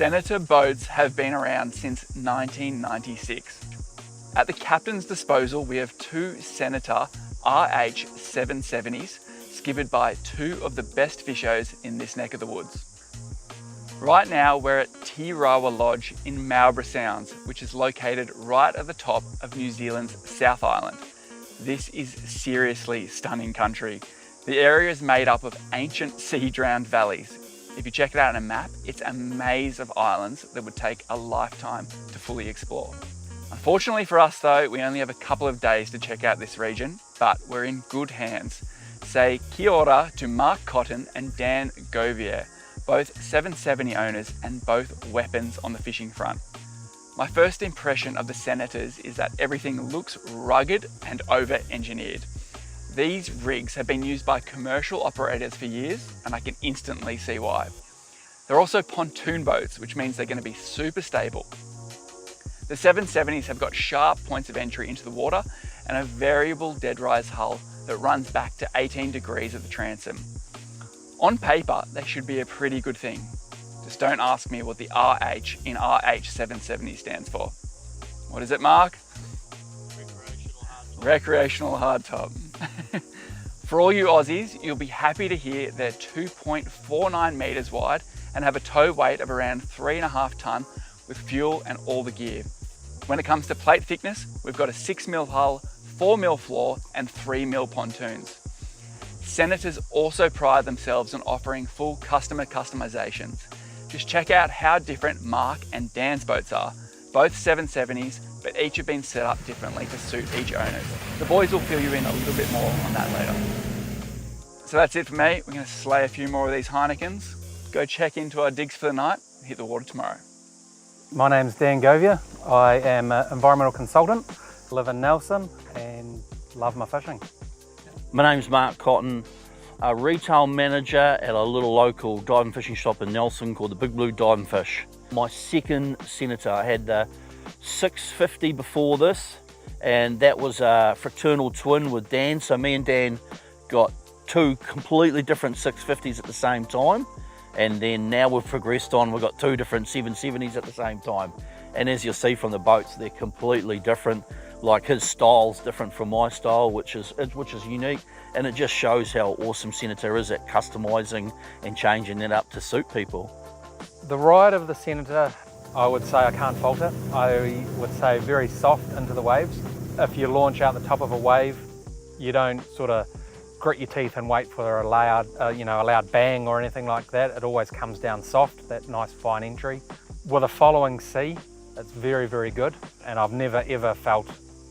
Senator boats have been around since 1996. At the captain's disposal, we have two Senator RH 770s, skippered by two of the best fishers in this neck of the woods. Right now, we're at Tirawa Lodge in Marlborough Sounds, which is located right at the top of New Zealand's South Island. This is seriously stunning country. The area is made up of ancient sea-drowned valleys. If you check it out on a map, it's a maze of islands that would take a lifetime to fully explore. Unfortunately for us though, we only have a couple of days to check out this region, but we're in good hands. Say kia ora to Mark Cotton and Dan Govier, both 770 owners and both weapons on the fishing front. My first impression of the Senators is that everything looks rugged and over-engineered. These rigs have been used by commercial operators for years, and I can instantly see why. They're also pontoon boats, which means they're going to be super stable. The 770s have got sharp points of entry into the water and a variable dead rise hull that runs back to 18 degrees at the transom. On paper, they should be a pretty good thing. Just don't ask me what the RH in RH 770 stands for. What is it, Mark? Recreational hardtop. For all you Aussies, you'll be happy to hear they're 2.49 meters wide and have a tow weight of around 3.5 tonne with fuel and all the gear. When it comes to plate thickness, we've got a 6mm hull, 4mm floor and 3mm pontoons. Senators also pride themselves on offering full customer customizations. Just check out how different Mark and Dan's boats are. Both 770s, but each have been set up differently to suit each owner. The boys will fill you in a little bit more on that later. So that's it for me. We're going to slay a few more of these Heinekens, go check into our digs for the night, and hit the water tomorrow. My name's Dan Govier. I am an environmental consultant, live in Nelson and love my fishing. My name's Mark Cotton, a retail manager at a little local dive and fishing shop in Nelson called the Big Blue Dive and Fish. My second Senator, I had the 650 before this, and that was a fraternal twin with Dan. So me and Dan got two completely different 650s at the same time. And then now we've progressed on, we've got two different 770s at the same time. And as you'll see from the boats, they're completely different. Like his style's different from my style, which is unique. And it just shows how awesome Senator is at customizing and changing it up to suit people. The ride of the Senator, I would say I can't fault it. I would say very soft into the waves. If you launch out the top of a wave, you don't sort of grit your teeth and wait for a loud, a loud bang or anything like that. It always comes down soft, that nice fine entry. With a following sea, it's very, very good. And I've never ever felt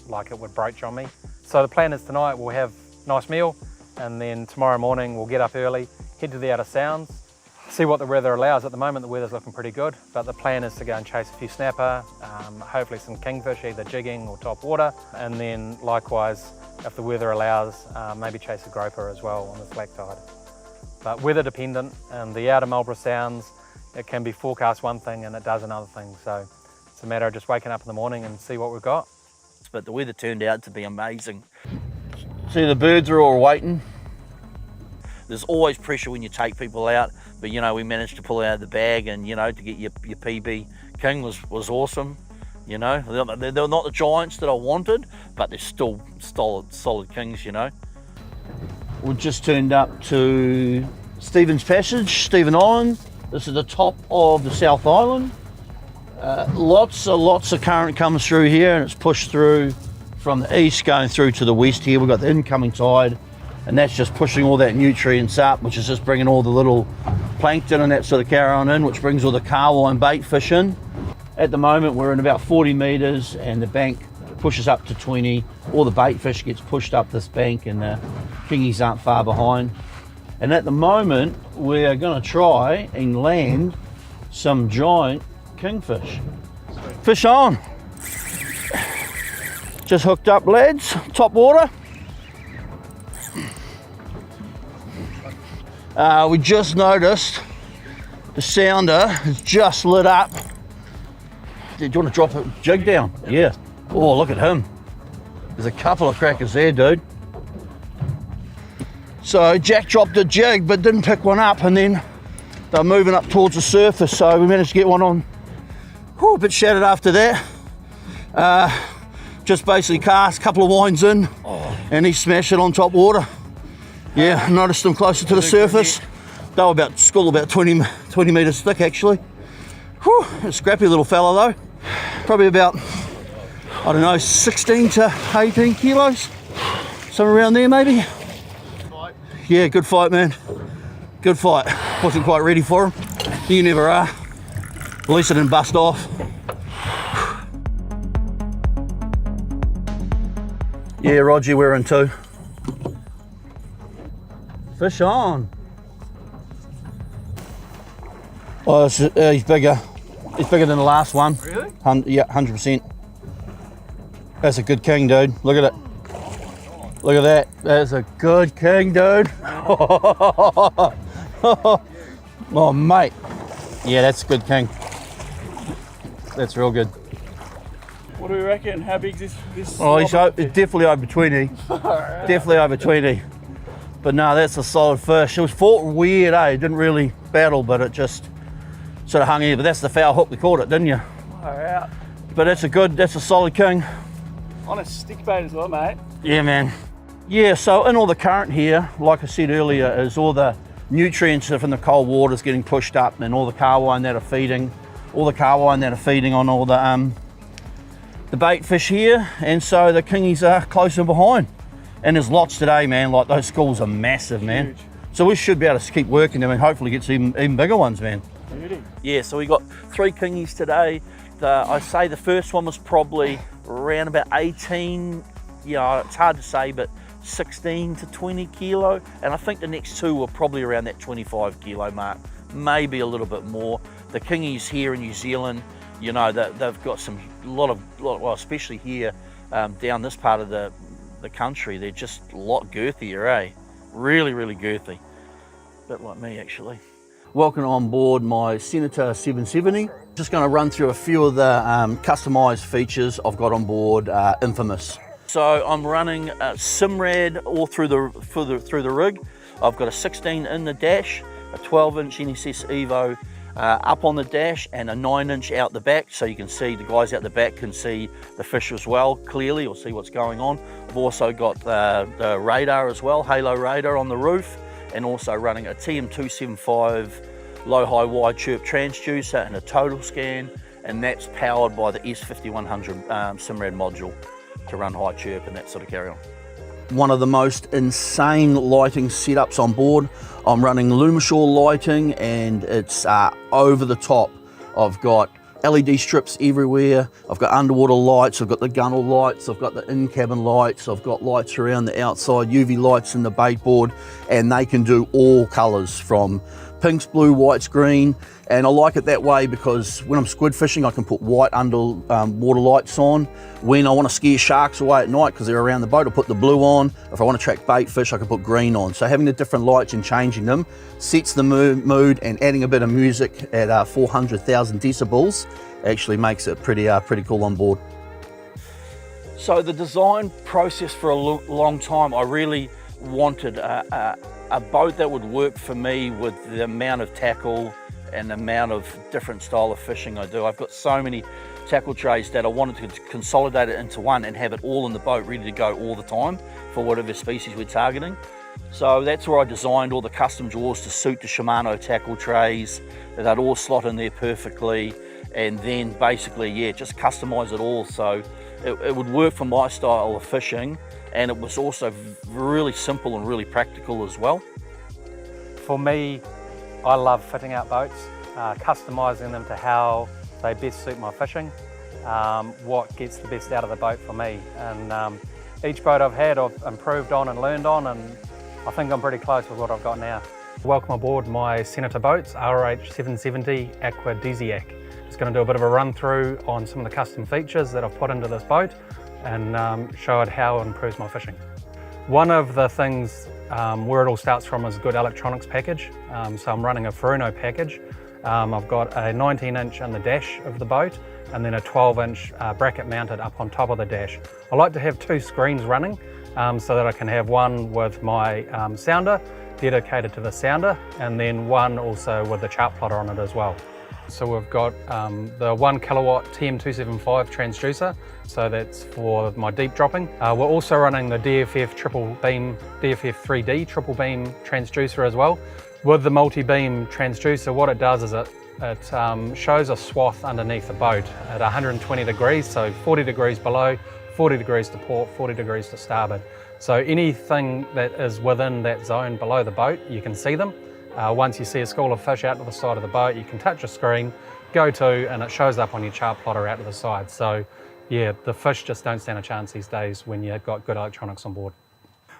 like it would broach on me. So the plan is tonight we'll have a nice meal, and then tomorrow morning we'll get up early, head to the Outer Sounds, see what the weather allows. At the moment the weather's looking pretty good, but the plan is to go and chase a few snapper, hopefully some kingfish, either jigging or top water, and then likewise, if the weather allows, maybe chase a groper as well on the slack tide. But weather dependent, and the outer Marlborough Sounds, it can be forecast one thing and it does another thing. So it's a matter of just waking up in the morning and see what we've got. But the weather turned out to be amazing. See, the birds are all waiting. There's always pressure when you take people out, but we managed to pull out of the bag, and to get your PB king was awesome. They're not the giants that I wanted, but they're still solid kings. We've just turned up to Stephen's Passage, Stephen Island. This is the top of the South Island. Lots of current comes through here, and it's pushed through from the east going through to the west here. We've got the incoming tide, and that's just pushing all that nutrients up, which is just bringing all the little plankton and that sort of carry on in, which brings all the carline bait fish in. At the moment we're in about 40 metres, and the bank pushes up to 20. All the bait fish gets pushed up this bank, and the kingies aren't far behind. And at the moment we're going to try and land some giant kingfish. Fish on. Just hooked up, lads, top water. We just noticed the sounder has just lit up. Do you want to drop a jig down? Yeah. Oh, look at him. There's a couple of crackers there, dude. So Jack dropped a jig but didn't pick one up, and then they're moving up towards the surface, so we managed to get one on. Whew, a bit shattered after that. Just basically cast, a couple of winds in, and he smashed it on top water. Yeah, noticed them closer to the surface. They were about 20 metres thick actually. Whew, a scrappy little fella though. Probably about, I don't know, 16 to 18 kilos. Somewhere around there maybe. Yeah, good fight, man. Good fight. Wasn't quite ready for him. You never are. At least it didn't bust off. Yeah, Roger, we're in two. Fish on. Oh, he's bigger. He's bigger than the last one. Really? Yeah, 100%. That's a good king, dude. Look at it. Look at that. That's a good king, dude. Oh, mate. Yeah, that's a good king. That's real good. What do we reckon? How big is this? Oh, it's definitely over 20. Definitely over 20. But no, that's a solid fish. It was fought weird, eh? It didn't really battle, but it just sort of hung in. But that's the foul hook we caught it, didn't you? Far out. But that's a solid king. On a stick bait as well, mate. Yeah, man. Yeah, so in all the current here, like I said earlier, is all the nutrients from the cold water is getting pushed up, and all the carwine that are feeding, on all the bait fish here, and so the kingies are closer behind. And there's lots today, man. Like those schools are massive, man. Huge. So we should be able to keep working them and hopefully get some even bigger ones, man. Beauty. Yeah, so we got 3 kingies today. I say the first one was probably around about 18, it's hard to say, but 16 to 20 kilo. And I think the next 2 were probably around that 25 kilo mark, maybe a little bit more. The kingies here in New Zealand, they've got well, especially here down this part of the country, they're just a lot girthier, eh? Really, really girthy. A bit like me, actually. Welcome on board my Senator 770. Just going to run through a few of the customized features I've got on board Infamous. So I'm running Simrad all through the rig. I've got a 16 in the dash, a 12-inch NSS Evo up on the dash, and a 9-inch out the back, so you can see the guys out the back can see the fish as well clearly, or see what's going on. I've also got the radar as well, halo radar on the roof, and also running a TM275 low high wide chirp transducer and a total scan, and that's powered by the S5100 Simrad module to run high chirp and that sort of carry on. One of the most insane lighting setups on board. I'm running Lumishore lighting, and it's over the top. I've got LED strips everywhere. I've got underwater lights, I've got the gunnel lights, I've got the in-cabin lights, I've got lights around the outside, UV lights in the bait board, and they can do all colours from pinks, blue, whites, green. And I like it that way because when I'm squid fishing, I can put white underwater lights on. When I want to scare sharks away at night because they're around the boat, I'll put the blue on. If I want to track bait fish, I can put green on. So having the different lights and changing them sets the mood, and adding a bit of music at 400,000 decibels actually makes it pretty cool on board. So the design process for a long time, I really wanted a boat that would work for me with the amount of tackle and the amount of different style of fishing I do. I've got so many tackle trays that I wanted to consolidate it into one and have it all in the boat ready to go all the time for whatever species we're targeting. So that's where I designed all the custom drawers to suit the Shimano tackle trays. They'd all slot in there perfectly, and then basically, just customize it all so it would work for my style of fishing, and it was also really simple and really practical as well. For me, I love fitting out boats, customising them to how they best suit my fishing, what gets the best out of the boat for me. And each boat I've had, I've improved on and learned on, and I think I'm pretty close with what I've got now. Welcome aboard my Senator boats, RH770 Aqua Desiac. Just going to do a bit of a run through on some of the custom features that I've put into this boat, and show it how it improves my fishing. One of the things where it all starts from is a good electronics package. So I'm running a Furuno package. I've got a 19-inch in the dash of the boat, and then a 12-inch bracket mounted up on top of the dash. I like to have 2 screens running so that I can have one with my sounder dedicated to the sounder, and then one also with the chart plotter on it as well. So we've got the 1 kilowatt TM275 transducer, so that's for my deep dropping. We're also running the DFF 3D triple beam transducer as well. With the multi-beam transducer, what it does is it shows a swath underneath the boat at 120 degrees, so 40 degrees below, 40 degrees to port, 40 degrees to starboard. So anything that is within that zone below the boat, you can see them. Once you see a school of fish out to the side of the boat, you can touch a screen, go to, and it shows up on your chart plotter out to the side. So yeah, the fish just don't stand a chance these days when you've got good electronics on board.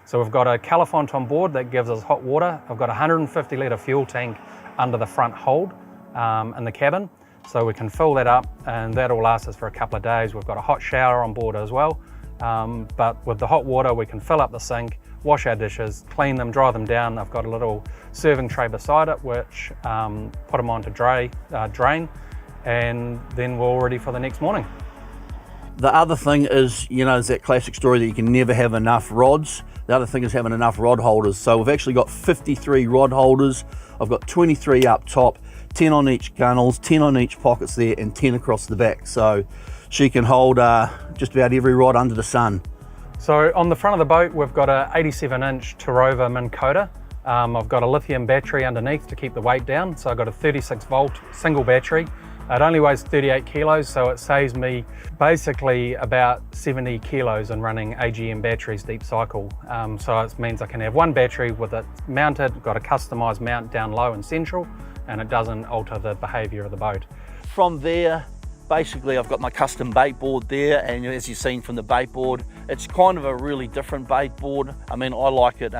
So we've got a Califont on board that gives us hot water. I've got a 150 litre fuel tank under the front hold in the cabin. So we can fill that up and that'll last us for a couple of days. We've got a hot shower on board as well. But with the hot water, we can fill up the sink, wash our dishes, clean them, dry them down. I've got a little serving tray beside it, which put them on to drain, and then we're all ready for the next morning. The other thing is, you know, is that classic story that you can never have enough rods. The other thing is having enough rod holders. So we've actually got 53 rod holders. I've got 23 up top, 10 on each gunnels, 10 on each pockets there, and 10 across the back. So she can hold just about every rod under the sun. So on the front of the boat, we've got a 87-inch Tarova Minn Kota. I've got a lithium battery underneath to keep the weight down. So I've got a 36 volt single battery. It only weighs 38 kilos, so it saves me basically about 70 kilos in running AGM batteries deep cycle. So it means I can have one battery with it mounted, got a customized mount down low and central, and it doesn't alter the behavior of the boat. From there, basically I've got my custom bait board there, and as you've seen from the bait board, it's kind of a really different bait board. I mean, I like it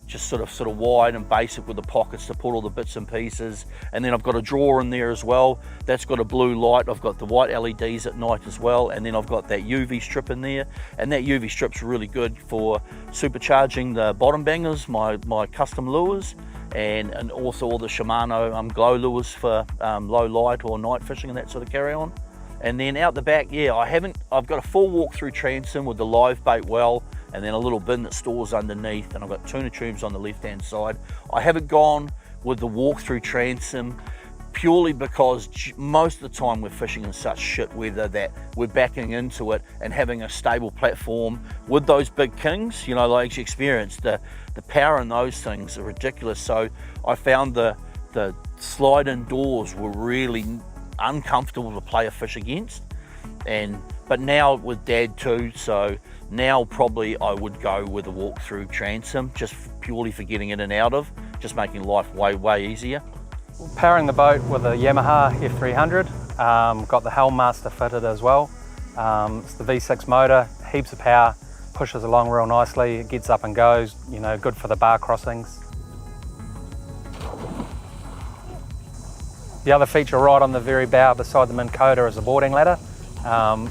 just sort of wide and basic with the pockets to put all the bits and pieces. And then I've got a drawer in there as well. That's got a blue light. I've got the white LEDs at night as well. And then I've got that UV strip in there. And that UV strip's really good for supercharging the bottom bangers, my custom lures, and also all the Shimano glow lures for low light or night fishing and that sort of carry on. And then out the back, yeah, I've got a full walk-through transom with the live bait well, and then a little bin that stores underneath, and I've got tuna tubes on the left-hand side. I haven't gone with the walk-through transom purely because most of the time we're fishing in such shit weather that we're backing into it, and having a stable platform with those big kings, you know, like you experienced, the power in those things are ridiculous. So I found the slide-in doors were really uncomfortable to play a fish against, but now with Dad too, so now probably I would go with a walk-through transom, just purely for getting in and out of, just making life way easier. Powering the boat with a Yamaha F300, got the Helmmaster fitted as well. It's the V6 motor, heaps of power, pushes along real nicely, it gets up and goes, you know, good for the bar crossings. The other feature right on the very bow beside the Minn Kota is a boarding ladder.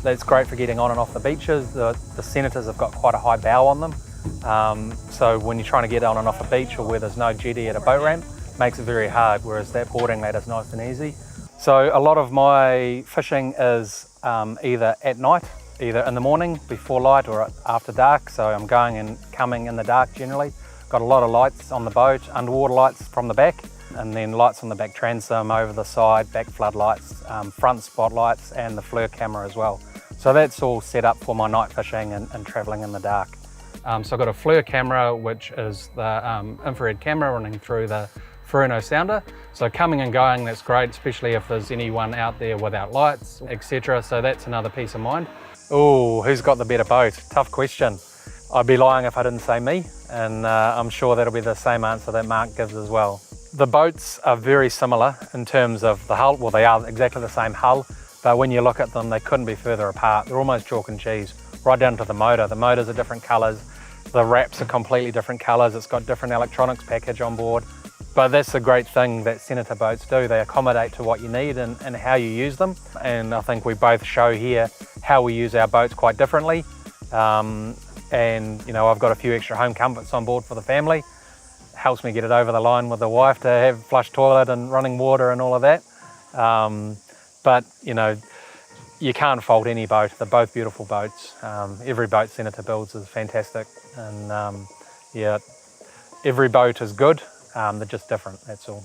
That's great for getting on and off the beaches. The Senators have got quite a high bow on them. So when you're trying to get on and off a beach or where there's no jetty at a boat ramp, makes it very hard, whereas that boarding ladder is nice and easy. So a lot of my fishing is either at night, either in the morning before light or after dark. So I'm going and coming in the dark generally. Got a lot of lights on the boat, underwater lights from the back, and then lights on the back transom, over the side, back floodlights, front spotlights, and the FLIR camera as well. So that's all set up for my night fishing and travelling in the dark. So I've got a FLIR camera, which is the infrared camera running through the Marlborough sounder. So coming and going, that's great, especially if there's anyone out there without lights, etc. So that's another peace of mind. Oh, who's got the better boat? Tough question. I'd be lying if I didn't say me, and I'm sure that'll be the same answer that Mark gives as well. The boats are very similar in terms of the hull. Well, they are exactly the same hull, but when you look at them, they couldn't be further apart. They're almost chalk and cheese, right down to the motor. The motors are different colours, the wraps are completely different colours, it's got different electronics package on board. But that's the great thing that Senator boats do. They accommodate to what you need and how you use them. And I think we both show here how we use our boats quite differently. And you know, I've got a few extra home comforts on board for the family. Helps me get it over the line with the wife to have flush toilet and running water and all of that. But you know, you can't fault any boat. They're both beautiful boats. Every boat Senator builds is fantastic, and yeah, Every boat is good, they're just different, that's all.